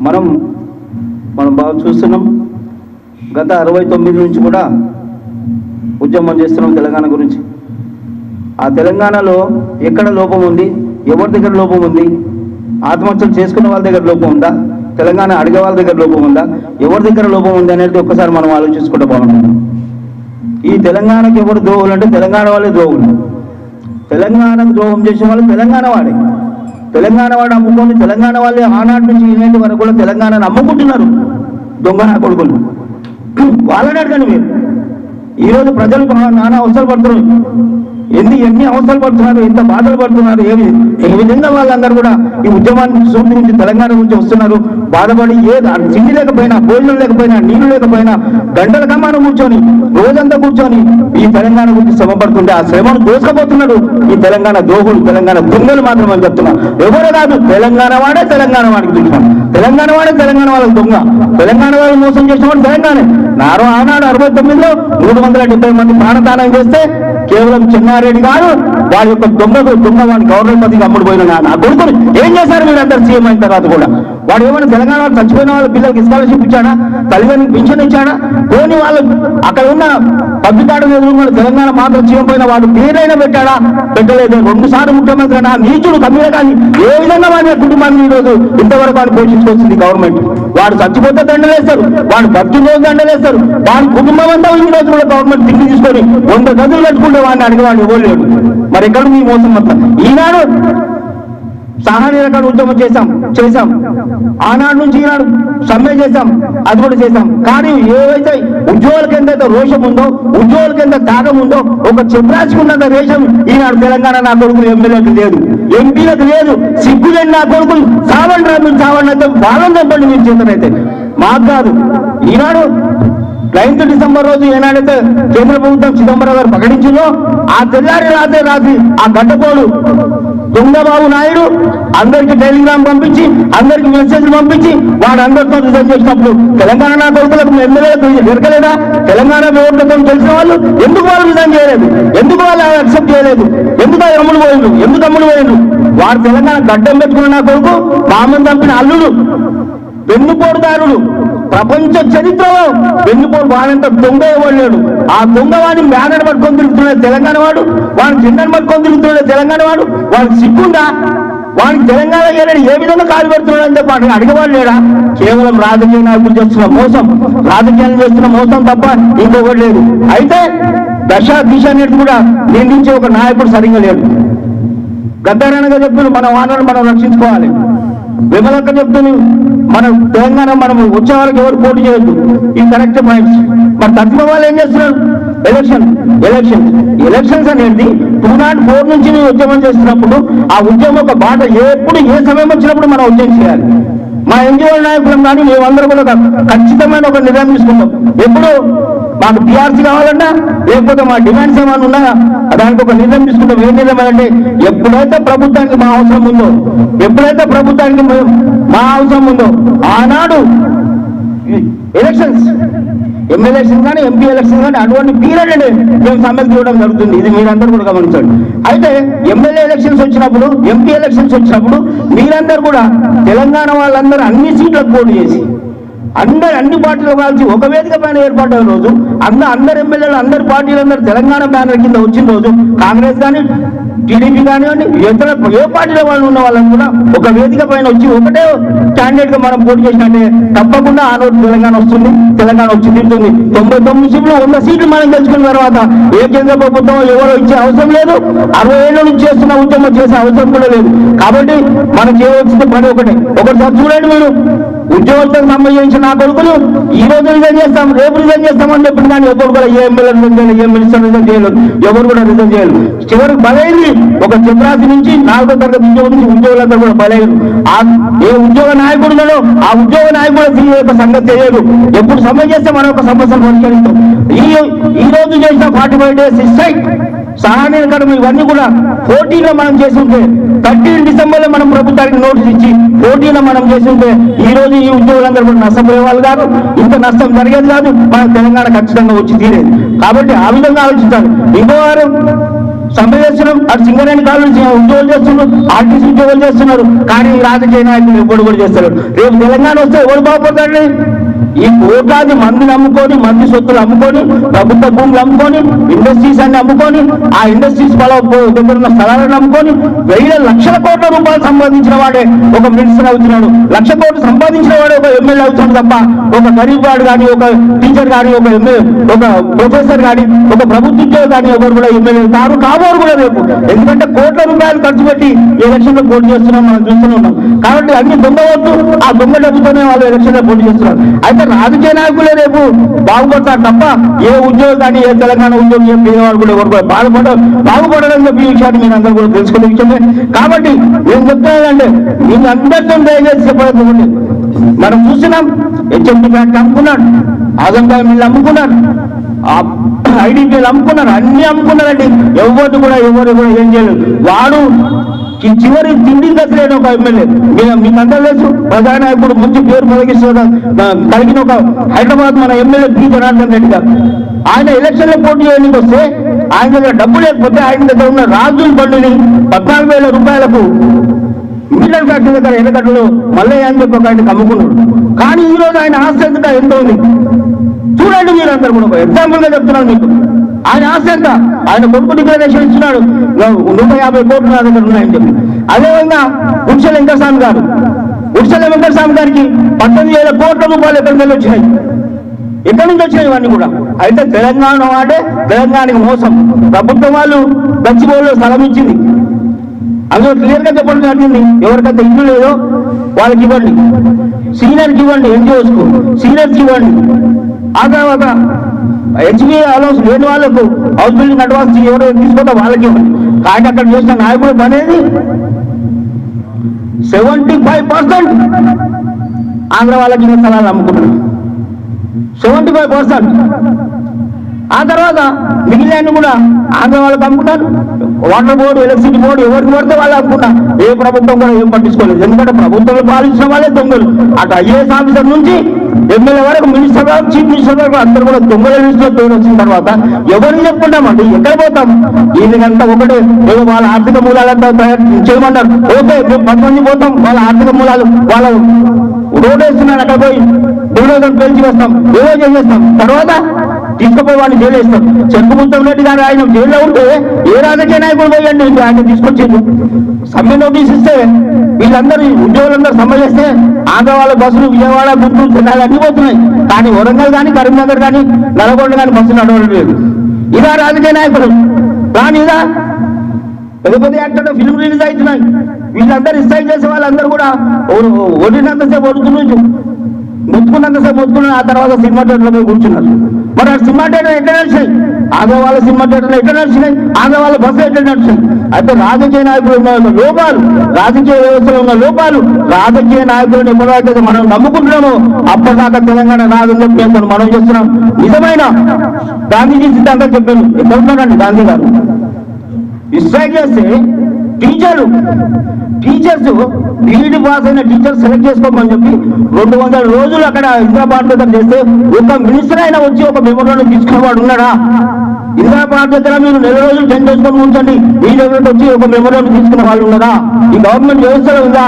మనం బాగా చూస్తున్నాం. గత 69 నుంచి కూడా ఉద్యమం చేస్తున్నాం తెలంగాణ గురించి. ఆ తెలంగాణలో ఎక్కడ లోపం ఉంది, ఎవరి దగ్గర లోపం ఉంది, ఆత్మహత్యలు చేసుకున్న వాళ్ళ దగ్గర లోపం ఉందా, తెలంగాణ అడిగే వాళ్ళ దగ్గర లోపం ఉందా, ఎవరి దగ్గర లోపం ఉంది అనేది ఒక్కసారి మనం ఆలోచించుకుంటే బాగుంటుంది. ఈ తెలంగాణకి ఎవరు ద్రోహులు అంటే తెలంగాణ వాళ్ళే ద్రోహులు. తెలంగాణకు ద్రోహం చేసే వాళ్ళు తెలంగాణ వాడే. తెలంగాణ వాడు అమ్ముకొని తెలంగాణ వాళ్ళే ఆనాటి నుంచి ఈనాటి వరకు కూడా తెలంగాణను అమ్ముకుంటున్నారు దొంగ నా కొడుకులు. వాళ్ళని అడగండి మీరు. ఈరోజు ప్రజలు నానా అవసరాలు పడుతున్నారు, ఎన్ని అవసరాలు పడుతున్నారు, ఎంత బాధలు పడుతున్నారు, ఏ విధంగా వాళ్ళందరూ కూడా ఈ ఉద్యమాన్ని సూటి నుంచి తెలంగాణ నుంచి వస్తున్నారు. బాధపడి తిండి లేకపోయినా, భోజనం లేకపోయినా, నీళ్లు లేకపోయినా గంటల కమానం కూర్చొని రోజంతా కూర్చొని ఈ తెలంగాణ గురించి శ్రమ పడుతుంటే ఆ శ్రమను దోసుకపోతున్నారు ఈ తెలంగాణ దోహులు, తెలంగాణ దొంగలు మాత్రం అని చెప్తున్నారు. ఎవరో కాదు, తెలంగాణ వాడే తెలంగాణ వాడికి దుష్మన్, తెలంగాణ వాడే తెలంగాణ వాళ్ళకి దొంగ, తెలంగాణ వాళ్ళు మోసం చేసేవాడు తెలంగాణ. ఆనాడు 69లో 370 మంది ప్రాణదానం చేస్తే కేవలం చెన్నారెడ్డి గారు వాడి యొక్క దొంగ వాడిని గవర్నమెంట్ పదవికి అమ్ముడు పోయిన నా కొడుకుని ఏం చేశారు మీరందరూ సీఎం అయిన తర్వాత కూడా? వాడు ఏమైనా తెలంగాణ వాళ్ళు చచ్చిపోయిన వాళ్ళ పిల్లలకి స్కాలర్షిప్ ఇచ్చాడా, తల్లిదండ్రులకు పింఛన్ ఇచ్చాడా? పోనీ వాళ్ళు అక్కడ ఉన్న పబ్లికాడు ఎదురు తెలంగాణ మాత్రం సీఎం పోయిన వాడు పేరైనా పెట్టాడా? పెట్టలేదు. 2 సార్లు ముఖ్యమంత్రి నా నీచుడు కమ్మిన కానీ ఏ విధంగా వాడి కుటుంబాన్ని ఈరోజు ఇంతవరకు వాడు పోషించుకొచ్చింది గవర్నమెంట్. వాడు చచ్చిపోతే దండలేస్తారు, వాడు బతుకు రోజు దండలేస్తారు, వాడి కుటుంబం అంతా ఈ రోజు కూడా గవర్నమెంట్ తిండి తీసుకొని 100 గదులు కట్టుకుంటే వాడిని అడిగేవాడు ఎవరు లేడు. మరి ఎక్కడ మీ మోసం మొత్తం? ఈనాడు సహాయ రకాల ఉద్యమం చేశాం ఆనాడు నుంచి ఈనాడు సమ్మె చేశాం, అది కూడా చేశాం. కానీ ఏవైతే ఉద్యోగులకి ఎంతైతే రోషం ఉందో, ఉద్యోగులకి ఎంత త్యాగం ఉందో, ఒక చెప్రాసుకున్నంత రేషం ఈనాడు తెలంగాణ నా కొడుకులు ఎమ్మెల్యేలకు లేదు, ఎంపీలకు లేదు. సిగ్గులేని నా కొడుకులు సావండి రా, మీరు సావండి అయితే వాళ్ళని చెప్పండి మీరు చేతనైతే, మాకు కాదు. ఈనాడు 9th డిసెంబర్ రోజు ఏనాడైతే కేంద్ర ప్రభుత్వం చిదంబరం గారు ప్రకటించిందో ఆ తెల్లారి రాత్రి ఆ గడ్డపోడు దొంగబాబు నాయుడు అందరికి టెలిగ్రామ్ పంపించి, అందరికి మెసేజ్లు పంపించి వాడు అందరితో రిజైన్ చేసినప్పుడు తెలంగాణ నా కొడుకులకు ఎమ్మెల్యేలకు దొరకలేదా? తెలంగాణ ఓట్లతో తెలిసిన వాళ్ళు ఎందుకు వాళ్ళు రిజైన్ చేయలేదు? ఎందుకు వాళ్ళు అక్సెప్ట్ చేయలేదు? ఎందుకు అమ్ముడు పోయిండు? వాడు తెలంగాణ గడ్డం పెట్టుకున్న నా కొడుకు మామని చంపిన అల్లుడు, వెన్నుపోటుదారుడు. ప్రపంచ చరిత్రలో వెన్నుపోటు వాడంత దొంగ ఇవ్వలేడు. ఆ దొంగవాడిని బ్యానర్ పట్టుకొని తిరుగుతున్నాడు తెలంగాణ వాడు, వాడిని జెండర్ పట్టుకొని తిరుగుతున్నాడు తెలంగాణ వాడు. వాడికి సిగ్గుందా? వాడికి తెలంగాణ ఏ విధంగా కాలు పెడుతున్నాడు అని చెప్పి అడిగేవాడు లేడా? కేవలం రాజకీయ నాయకులు చేస్తున్న మోసం, రాజకీయాలు చేస్తున్న మోసం తప్ప ఇంకొకటి లేదు. అయితే దిశ అనేది కూడా నిందించే ఒక నాయకుడు సరిగ్గా లేడు. గద్దారణగా చెప్తున్నారు మన వానను మనం రక్షించుకోవాలి. విమలక్క చెప్తుంది మన తెలంగాణ మనం వచ్చే వాళ్ళకి ఎవరు పోటీ చేయొద్దు. ఈ కరెక్ట్ పాయింట్స్. మరి తత్వ వాళ్ళు ఏం చేస్తున్నారు? ఎలక్షన్స్ అనేది 2004 నుంచి ఉద్యమం చేస్తున్నప్పుడు ఆ ఉద్యమం ఒక బాట ఎప్పుడు ఏ సమయం వచ్చినప్పుడు మనం ఉద్యమం చేయాలి. మా ఎన్జిఓ నాయకులం కానీ మేమందరూ కూడా ఖచ్చితమైన ఒక నిర్ణయం తీసుకుంటాం. ఎప్పుడు మాకు టీఆర్సీ కావాలన్నా లేకపోతే మా డిమాండ్స్ ఏమైనా ఉన్నా దానికి ఒక నిర్ణయం తీసుకుంటాం. ఏం నిర్ణయం అంటే ఎప్పుడైతే ప్రభుత్వానికి మా అవసరం ఉందో ఆనాడు ఎలక్షన్స్, ఎమ్మెల్యే ఎలక్షన్ కానీ ఎంపీ ఎలక్షన్ కానీ అటువంటి పీరియడ్ మేము సమ్మెకు చూడడం జరుగుతుంది. ఇది మీరందరూ కూడా గమనించండి. అయితే ఎమ్మెల్యే ఎలక్షన్స్ వచ్చినప్పుడు, ఎంపీ ఎలక్షన్స్ వచ్చినప్పుడు మీరందరూ కూడా తెలంగాణ వాళ్ళందరూ అన్ని సీట్లకు పోటీ చేసి అన్ని పార్టీలు కలిసి ఒక వేదిక పైన ఏర్పడిన రోజు అందరు ఎమ్మెల్యేలు, అందరు పార్టీలు అందరూ తెలంగాణ బ్యానర్ కింద వచ్చిన రోజు కాంగ్రెస్ కానీ టీడీపీ కానివ్వండి ఇతర ఏ పార్టీలో వాళ్ళు ఉన్న వాళ్ళని కూడా ఒక వేదిక పైన వచ్చి ఒకటే క్యాండిడేట్ గా మనం పోటీ చేసినట్టే తప్పకుండా ఆ రోజు తెలంగాణ వస్తుంది, తెలంగాణ వచ్చి తీరుతుంది. 99 సీట్లు 100 సీట్లు మనం గెలుచుకున్న తర్వాత ఏ కేంద్ర ప్రభుత్వం ఎవరో ఇచ్చే అవసరం లేదు. 60 ఏళ్ళ నుంచి చేస్తున్న ఉద్యమం చేసే అవసరం కూడా లేదు. కాబట్టి మనం చేయవలసిన పని ఒకటి చూడండి. మీరు ఉద్యోగంతో సంబంధించిన నా కొడుకులు ఈ రోజు రిజైన్ చేస్తాం, రేపు రిజైన్ చేస్తామని చెప్పిన కానీ ఎవరు కూడా ఏ ఎమ్మెల్యే రిజైన్ చేయలేదు, ఏ మినిస్టర్ రిజైన్ చేయలేదు, ఎవరు కూడా రిజైన్ చేయలేదు. చివరికి బలైంది ఒక చివరాశి నుంచి 4వ తరగతి ఉద్యోగులంతా కూడా బలైంది. ఏ ఉద్యోగ నాయకుడు ఉన్నాడో ఆ ఉద్యోగ నాయకుడు దీని యొక్క సంగతి తెలియదు. ఎప్పుడు సమ్మె చేస్తే మనం ఒక సమస్యను పరిష్కరిస్తాం. ఈ రోజు చేసిన 45 days స్ట్రైక్ సహాయ కడమ ఇవన్నీ కూడా 14లో మనం చేస్తుంటే 13 డిసెంబర్లో మనం ప్రభుత్వానికి నోటీస్ ఇచ్చి 14లో మనం చేస్తుంటే ఈ రోజు ఈ ఉద్యోగులందరూ కూడా నష్టపోయే వాళ్ళు కాదు, ఇంత నష్టం జరిగేది కాదు. మన తెలంగాణ ఖచ్చితంగా వచ్చి తీరేది. కాబట్టి ఆ విధంగా ఆలోచించాలి. ఇంకో వారం సమ్మె చేస్తున్నాం, అటు సింగరేణి కాళ్ళు ఉద్యోగాలు చేస్తున్నారు, ఆర్టీసీ ఉద్యోగాలు చేస్తున్నారు. కానీ రాజకీయ నాయకులు ఎప్పుడు కూడా చేస్తారు. రేపు తెలంగాణ వస్తే ఎవరు బాగుపడతాడు? ఈ కోట్లాది మందిని అమ్ముకొని, మంది సొత్తులు అమ్ముకొని, ప్రభుత్వ భూములు అమ్ముకొని, ఇండస్ట్రీస్ అన్ని అమ్ముకొని, ఆ ఇండస్ట్రీస్ దగ్గర ఉన్న స్థలాలను అమ్ముకొని వేల లక్షల కోట్ల రూపాయలు సంపాదించిన వాడే ఒక మినిస్టర్ అవుతున్నాడు. 1,00,000 కోట్లు సంపాదించిన వాడే ఒక ఎమ్మెల్యే అవుతున్నాడు తప్ప ఒక గరీబ్ వాడు కానీ, ఒక టీచర్ కానీ, ఒక ప్రొఫెసర్ కానీ, ఒక ప్రభుత్వ ఉద్యోగి కానీ ఎవరు కూడా ఎమ్మెల్యే కాబోరు కూడా రేపు. ఎందుకంటే కోట్ల రూపాయలు ఖర్చు పెట్టి ఎలక్షన్ లో పోటీ చేస్తున్నాం, మనం చూస్తూనే ఉన్నాం. కాబట్టి అన్ని దొంగ ఓట్లు, ఆ దొంగ డబ్బుతోనే వాళ్ళు ఎలక్షన్ లో పోటీ చేస్తున్నారు. అయితే రాజకీయ నాయకులే రేపు బాగుపడతారు తప్ప ఏ ఉద్యోగి కానీ, ఏ తెలంగాణ ఉద్యోగి, ఏ పేదవాళ్ళు కూడా ఎవరు కూడా బాగుపడడం చెప్పి ఈ విషయాన్ని మీరు అందరూ కూడా తెలుసుకునే విషయమే. కాబట్టి నేను చెప్తున్నానంటే మీరు అందరితో దయచేసి చెప్పలేదు. మనం చూస్తున్నాం, హెచ్ఎండి ఫ్యాక్టరీ అమ్ముకున్నాడు, ఆజంకాయ మిల్లు అమ్ముకున్నాడు, ఐడిపిఎల్ అమ్ముకున్నారు, అన్ని అమ్ముకున్నారండి. ఎవరు కూడా ఏం చేయలేదు. వాడు చివరి తిండి దశలేని ఒక ఎమ్మెల్యే, మీకు అందరూ తెలుసు, ప్రజానాయకుడు మంచి పేరు కలిగిన ఒక హైదరాబాద్ మన ఎమ్మెల్యే పి జనార్దన్ రెడ్డి గారు. ఆయన ఎలక్షన్ లో పోటీ చేయడానికి వస్తే ఆయన దగ్గర డబ్బు లేకపోతే ఆయన దగ్గర ఉన్న రాజుల బండిని 14,000 రూపాయలకు మిల్లర్ ఫ్యాక్టరీ దగ్గర ఎనకట్లో మల్లయ్య అని చెప్పి ఒక ఆయనకు అమ్ముకున్నాడు. కానీ ఈ రోజు ఆయన ఆస్తి ఎంత ఉంది చూడండి. మీరందరూ కూడా ఎగ్జాంపుల్ గా చెప్తున్నాను మీకు. ఆయన ఆస్తి ఎంత, ఆయన కొడుకు డిక్లరేషన్ ఇచ్చినాడు 150 కోట్లు నా దగ్గర ఉన్నాయని చెప్పి. అదేవిధంగా ఉడ్చల వెంకటస్వామి గారికి 18,000 కోట్ల రూపాయలు ఎక్కడి నుంచి వచ్చినాయి, ఎక్కడి నుంచి వచ్చినాయి ఇవన్నీ కూడా. అయితే తెలంగాణ వాడే తెలంగాణకి మోసం. ప్రభుత్వం వాళ్ళు గచ్చిబౌలిలో స్థలం ఇచ్చింది, అందులో క్లియర్ గా చెప్పడం జరిగింది. ఎవరికైతే ఇల్లు లేదో వాళ్ళకి ఇవ్వండి, సీనియర్కి ఇవ్వండి, ఎన్జిఓస్కు సీనియర్స్కి ఇవ్వండి. ఆ తర్వాత హెచ్బి అలౌన్స్ లేని వాళ్ళకు హౌస్ బిల్డింగ్ అడ్వాన్స్ ఎవరో తీసుకుంటే వాళ్ళకి ఇవ్వండి. కానీ అక్కడ చేసిన నాయకుడు అనేది 75% ఆంధ్ర వాళ్ళకి ఇన్ని స్థలాలు అమ్ముకుంటున్నారు, 75%. ఆ తర్వాత మిగిలిన కూడా ఆంధ్ర వాళ్ళకి అమ్ముకున్నారు. వాటర్ బోర్డు, ఎలక్ట్రిసిటీ బోర్డు ఎవరికి పడితే వాళ్ళు అమ్ముకున్నా. ఏ ప్రభుత్వం కూడా ఏం పట్టించుకోలేదు. ఎందుకంటే ప్రభుత్వంలో పాలించిన వాళ్ళే దొంగలు. అటు ఐఏఎస్ ఆఫీసర్ నుంచి ఎమ్మెల్యే వరకు, మినిస్టర్ వరకు, చీఫ్ మినిస్టర్ వరకు అందరూ కూడా దొంగల లిస్టులో పేరు వచ్చిన తర్వాత ఎవరిని చెప్పుకుంటామండి? ఎక్కడ పోతాం? దీనికంతా ఒకటే, ఏదో వాళ్ళ ఆర్థిక మూలాలంతా తయారు చేయమన్నారు. ఓకే, మేము 10 మంది పోతాం, వాళ్ళ ఆర్థిక మూలాలు వాళ్ళ రోడ్ వేస్తున్నాను, అక్కడ పోయి బుల్డోజర్ పేల్చి వేస్తాం, ఏదో చేసేస్తాం. తర్వాత తీసుకుపోయి వాడిని జైలు వేస్తాం. చెంకుముత్తం రెడ్డి గారు ఆయన జైల్లో ఉంటే ఏ రాజకీయ నాయకులు పోయండి ఆయన తీసుకొచ్చింది. సమ్మె నోటీస్ ఇస్తే వీళ్ళందరూ ఉద్యోగులందరూ సమ్మె చేస్తే ఆంధ్ర వాళ్ళ బస్సులు విజయవాడ, గుంటూరు, చెన్నై అన్ని పోతున్నాయి. కానీ వరంగల్ కానీ, కరీంనగర్ కానీ, నల్గొండ కానీ బస్సులు నడవలేదు. ఇదా రాజకీయ నాయకులు? కానీ ఇదా పెద్ద పెద్ద యాక్టర్ ఫిల్మ్ రిలీజ్ అవుతున్నాయి. వీళ్ళందరూ రిసైడ్ చేసే వాళ్ళందరూ కూడా వడినంతసేపు వడుతున్నారు, మొత్తుకున్నంతసేపు మొత్తుకున్నారు. ఆ తర్వాత సినిమా థియేటర్లో పోయి కూర్చున్నారు. మరి ఆ సినిమా థియేటర్ ఎట్లా నడిచినాయి? ఆంధ్ర వాళ్ళ సినిమా థియేటర్లు ఎట్లా నడిచినాయి? ఆంధ్ర వాళ్ళ బస్సు ఎట్లా నడిచినాయి? అయితే రాజకీయ నాయకులు ఉన్న లోపాలు, రాజకీయ వ్యవస్థలో ఉన్న లోపాలు, రాజకీయ నాయకులను ఎప్పుడైతే మనం నమ్ముకుంటున్నామో అప్పటిదాకా తెలంగాణ రాదని చెప్పి మనం చేస్తున్నాం. నిజమైన గాంధీజీ సిద్ధాంతం చెప్పాను. ఎక్కడ ఉన్నారండి గాంధీ గారు? స్ట్రైక్ చేస్తే టీచర్స్ బీఈడి పాస్ అయిన టీచర్స్ సెలెక్ట్ చేసుకోమని చెప్పి 200 రోజులు అక్కడ ఇందిరాబాద్ దగ్గర చేస్తే ఒక మినిస్టర్ అయినా వచ్చి ఒక మెమోరాండం తీసుకునేవాడు ఉన్నాడా? ఇందిరాబాద్ దగ్గర మీరు 4 రోజులు టెంట్ చేసుకొని ఉంచండి, మీ దగ్గర వచ్చి ఒక మెమోరాండం తీసుకునే వాళ్ళు ఉన్నారా? ఈ గవర్నమెంట్ వ్యవస్థలో ఉందా?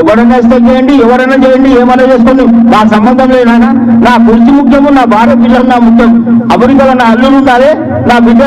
ఎవరైనా స్ట్రైక్ చేయండి, ఎవరైనా చేయండి, ఏమైనా చేసుకోండి, నా సంబంధం లేనా? నా కుర్చీ ముఖ్యము, నా భార్య పిల్లలు నా ముఖ్యం. అమెరికాలో నా అల్లుడు ఉండాలి, నా బిడ్డ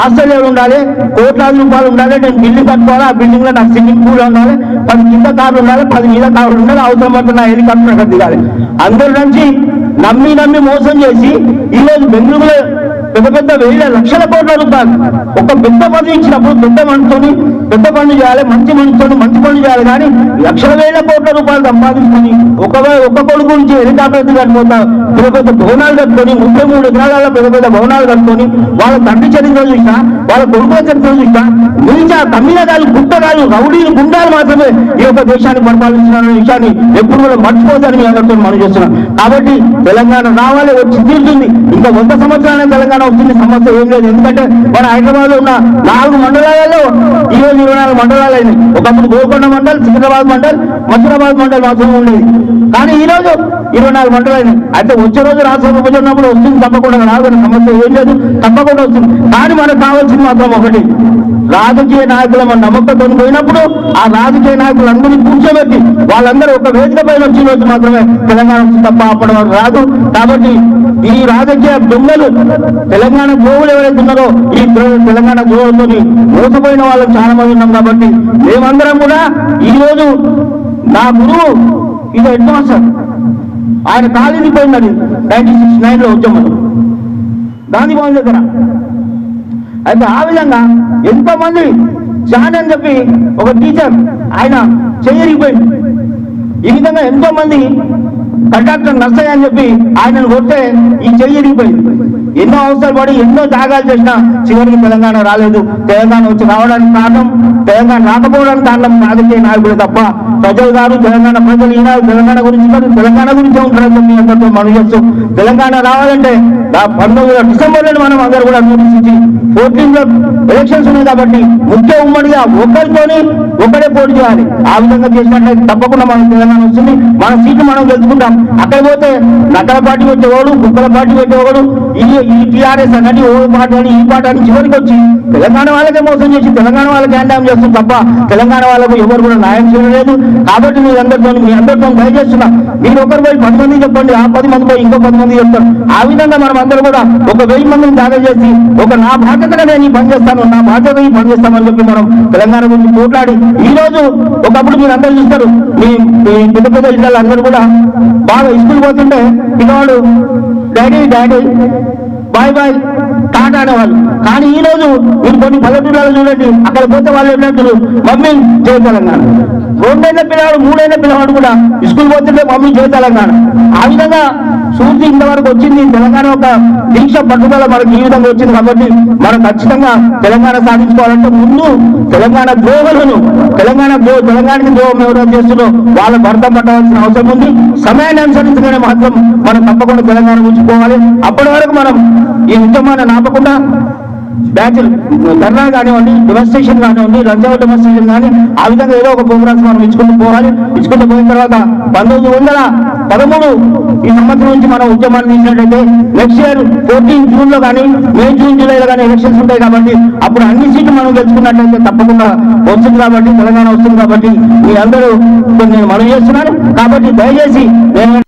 ఆస్ట్రేలియాలో ఉండాలి, కోట్లాది రూపాయలు ఉండాలి, నేను బిల్డింగ్ కట్టుకోవాలి, ఆ బిల్డింగ్ లో నాకు స్విమ్మింగ్ పూల్ ఉండాలి, 10 కింద కార్లు ఉండాలి, 10 మీద కార్లు ఉండాలి, అవసరం పడితే నా హెలికాప్టర్ అక్కడ దిగాలి. అందరి నుంచి నమ్మి మోసం చేసి ఈరోజు బెంగళూరులో పెద్ద వేల లక్షల కోట్ల రూపాయలు ఒక పెద్ద పని ఇచ్చినప్పుడు పెద్ద పనులు చేయాలి, మంచి పనులు చేయాలి. కానీ లక్షల వేల కోట్ల రూపాయలు సంపాదించుకొని ఒక కొడుకు నుంచి హెలికాప్టర్ కట్టుకుంటా పెద్ద భవనాలు కట్టుకొని 33 ఎకరాల పెద్ద భవనాలు కట్టుకొని వాళ్ళ తండ్రి చరిత్ర చూసినా, వాళ్ళ కొడుకుల చరిత్ర చూసినా, మిగతా తమిళగాలు, గుట్టగాలు, రౌడీలు, గుండాలు మాత్రమే ఈ యొక్క దేశాన్ని పరిపాలించిన విషయాన్ని ఎప్పుడు కూడా మర్చిపోతారని మీ అందరితో మనం చేస్తున్నాం. కాబట్టి తెలంగాణ రావాలి, వచ్చి తీరుతుంది. ఇంకా 100 సంవత్సరాలే తెలంగాణ వస్తుంది, సమస్య ఏం లేదు. ఎందుకంటే మన హైదరాబాద్ లో ఉన్న 4 మండలాలలో ఈరోజు 24 మండలాలు అయినాయి. ఒకప్పుడు గోల్కొండ మండల్, సికింద్రాబాద్ మండల్, మసూరాబాద్ మండల్ మాత్రం ఉండేది. కానీ ఈ రోజు 24 మండలాలు అయినాయి. అయితే వచ్చే రోజు రాష్ట్ర విభజన ఉన్నప్పుడు వస్తుంది, తప్పకుండా రాదని సమస్య ఏం లేదు, తప్పకుండా వస్తుంది. కానీ మనకు కావాల్సింది మాత్రం ఒకటి, రాజకీయ నాయకుల మన నమ్మకంతో పోయినప్పుడు ఆ రాజకీయ నాయకులందరినీ కూర్చోబెట్టి వాళ్ళందరూ ఒక వేదిక పైన వచ్చిన రోజు మాత్రమే తెలంగాణ తప్ప అప్పటి వరకు రాదు. కాబట్టి ఈ రాజకీయ దొంగలు తెలంగాణ గోవులు ఎవరైతే ఉన్నారో ఈ తెలంగాణ గోవులతో మోసపోయిన వాళ్ళు చాలా మంది ఉన్నాం. కాబట్టి మేమందరం కూడా ఈ రోజు నా గురువు ఇది హెడ్ మాస్టర్, ఆయన కాలేజీ పోయిందని 1969లో ఉద్యమం గాంధీ భవన్ దగ్గర. అయితే ఆ విధంగా ఎంతో మంది జాన్ అని చెప్పి ఒక టీచర్ ఆయన చేయరిగిపోయింది. ఈ విధంగా ఎంతో మంది కండక్టర్ నర్సయ్య అని చెప్పి ఆయనను కొడితే ఈ చేయరిగిపోయింది. ఎన్నో అవసరాలు పడి ఎన్నో త్యాగాలు చేసినా చివరికి తెలంగాణ రాలేదు. తెలంగాణ వచ్చి రావడానికి కారణం, తెలంగాణ రాకపోవడానికి కారణం రాజకీయ నాయకులు తప్ప ప్రజలు కాదు. తెలంగాణ ప్రజలు ఈనాడు తెలంగాణ గురించి కాదు, తెలంగాణ గురించే ఉంటారని చెప్పి అందరితో మనం చేస్తూ తెలంగాణ రావాలంటే 19 డిసెంబర్లో మనం అందరూ కూడా నోటీస్ ఇచ్చి 14లో ఎలక్షన్స్ ఉన్నాయి కాబట్టి ముఖ్య ఉమ్మడిగా ఒకరితోని ఒకటే పోటీ చేయాలి. ఆ విధంగా చేసినట్లయితే తప్పకుండా మనం తెలంగాణ వస్తుంది, మన సీట్లు మనం గెలుచుకుంటాం. అక్కడ పోతే నకల పార్టీ పెట్టేవాడు, కుక్కల పార్టీ పెట్టేవాడు, ఈ టీఆర్ఎస్ అన్నది ఓ పార్టీ అని ఈ పార్టీ అని చివరికి వచ్చి తెలంగాణ వాళ్ళకే మోసం చేసి తెలంగాణ వాళ్ళకి అన్యాయం చేస్తుంది తప్ప తెలంగాణ వాళ్ళకు ఎవరు కూడా న్యాయం చేయలేదు. కాబట్టి మీ అందరితో దయచేస్తున్నా, మీరు ఒకరు పోయి 10 మంది చెప్పండి, ఆ 10 మంది పోయి ఇంకో 10 మంది చెప్తారు. ఆ విధంగా మనం అందరూ కూడా ఒక 1000 మందిని దాఖలు చేసి నా బాధ్యతగా నేను ఈ పని చేస్తాను, నా బాధ్యత ఈ పని చేస్తామని చెప్పి మనం తెలంగాణ గురించి పోట్లాడి ఈ రోజు ఒకప్పుడు మీరు అందరూ చూస్తారు, మీ పెద్ద పెద్ద ఇళ్ళలో అందరూ కూడా బాగా స్కూల్ పోతుంటే పిల్లవాడు daddy daddy bye bye tata అనేవాళ్ళు. కానీ ఈ రోజు మీరు కొన్ని పల్లెటూళ్ళలో చూడండి, అక్కడ పోతే వాళ్ళు ఏంటంటారు, మమ్మీ జై తెలంగాణ. 2 ఏళ్ల పిల్లవాడు 3 ఏళ్ల పిల్లవాడు కూడా స్కూల్ పోతుంటే మమ్మీ జై తెలంగాణ. ఆ విధంగా సూర్తి ఇంతవరకు వచ్చింది. తెలంగాణ ఒక దీక్ష పట్టుదల మనకి ఈ విధంగా వచ్చింది. కాబట్టి మనం ఖచ్చితంగా తెలంగాణ సాధించుకోవాలంటే ముందు తెలంగాణ ద్రోహులను తెలంగాణకి ద్రోహం ఎవరైనా చేస్తున్నారో వాళ్ళ భర్త పట్టవలసిన అవసరం ఉంది. సమయాన్ని అనుసరించగానే మాత్రం మనం తప్పకుండా తెలంగాణ ఉంచుకోవాలి. అప్పటి వరకు మనం ఈ ఉద్యమాన్ని నాపకుండా బ్యాచ్లు ధర్నా కానివ్వండి, డెమాన్స్ట్రేషన్ కానివ్వండి, రంజావు డెమాన్స్ట్రేషన్ కానీ ఆ విధంగా ఏదో ఒక ప్రోగ్రామ్స్ మనం ఇచ్చుకుంటూ పోవాలి. ఇచ్చుకుంటూ పోయిన తర్వాత 1913 ఈ సంవత్సరం నుంచి మనం ఉద్యమాన్ని తీసినట్లయితే నెక్స్ట్ ఇయర్ 14 జూన్లో కానీ మే జూన్ జూలైలో కానీ ఎలక్షన్స్ ఉంటాయి. కాబట్టి అప్పుడు అన్ని సీట్లు మనం గెలుచుకున్నట్లయితే తప్పకుండా వస్తుంది. కాబట్టి తెలంగాణ వస్తుంది. కాబట్టి మీ అందరూ నేను మనవి చేస్తున్నాను. కాబట్టి దయచేసి నేను